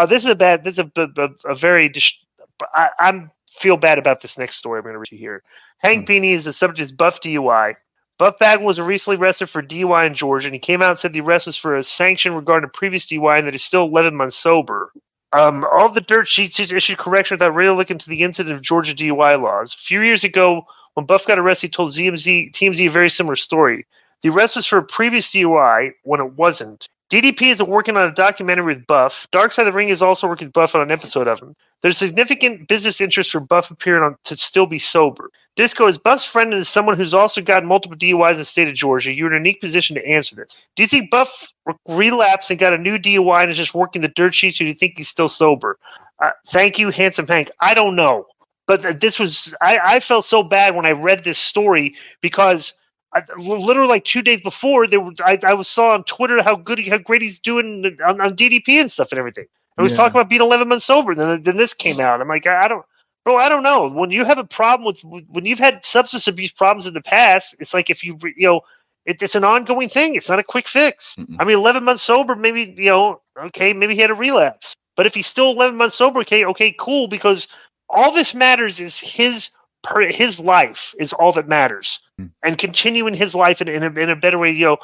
This is a bad. This is a very. I'm feel bad about this next story I'm going to read you here. Hank Beanie is the subject of Buff DUI. Buff Bagwell was recently arrested for DUI in Georgia, and he came out and said the arrest was for a sanction regarding a previous DUI and that he's still 11 months sober. All the dirt sheets issued correction without really looking into the incident of Georgia DUI laws. A few years ago, when Buff got arrested, he told TMZ a very similar story. The arrest was for a previous DUI when it wasn't. DDP is working on a documentary with Buff. Dark Side of the Ring is also working with Buff on an episode of him. There's significant business interest for Buff appearing on to still be sober. Disco is Buff's friend and is someone who's also gotten multiple DUIs in the state of Georgia. You're in a unique position to answer this. Do you think Buff relapsed and got a new DUI and is just working the dirt sheets, or do you think he's still sober? Thank you, Handsome Hank. I don't know. But this was I felt so bad when I read this story because literally like 2 days before, I saw on Twitter how great he's doing on DDP and stuff and everything. I was talking about being 11 months sober. Then this came out. I'm like, I don't know. When you have a problem when you've had substance abuse problems in the past, it's like if it's an ongoing thing. It's not a quick fix. I mean, 11 months sober, maybe okay, maybe he had a relapse. But if he's still 11 months sober, okay, cool, because all this matters is his life is all that matters, and continuing his life in a better way.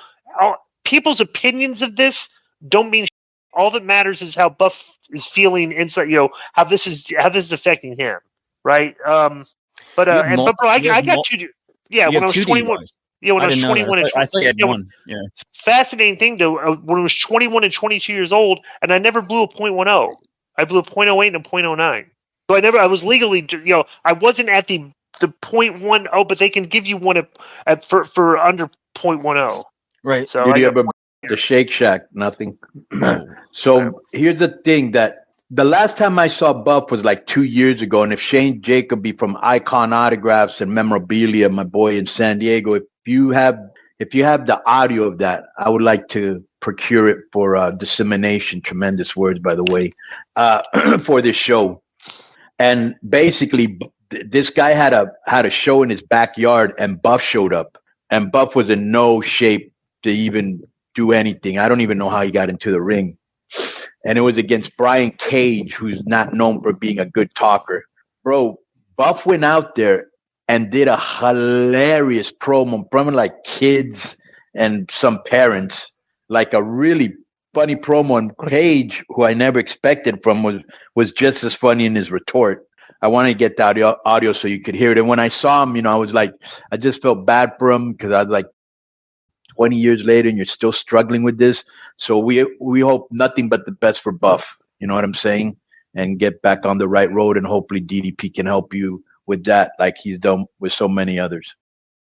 People's opinions of this don't mean. All that matters is how Buff is feeling inside. How this is affecting him, right? But I got you. Yeah, when I was 21. Yeah, when I was 21 and 22. I thought you had one. Yeah. Fascinating thing though, when I was 21 and 22 years old, and I never blew a .10. I blew a .08 and a .09. So I was legally, I wasn't at the .10, but they can give you one for under .10. Right. So did you ever the Shake Shack? Nothing. So here's the thing, that the last time I saw Buff was like 2 years ago, and if Shane Jacoby from Icon Autographs and Memorabilia, my boy in San Diego, if you have the audio of that, I would like to procure it for dissemination. Tremendous words, by the way, for this show. And basically, this guy had a show in his backyard, and Buff showed up, and Buff was in no shape to even do anything. I don't even know how he got into the ring. And it was against Brian Cage, who's not known for being a good talker. Bro, Buff went out there and did a hilarious promo like kids and some parents, like a really funny promo. And Cage, who I never expected from, was just as funny in his retort. I want to get the audio so you could hear it. And when I saw him, I was like, I just felt bad for him, because I was like, 20 years later and you're still struggling with this. So we hope nothing but the best for Buff. You know what I'm saying? And get back on the right road, and hopefully DDP can help you with that, like he's done with so many others.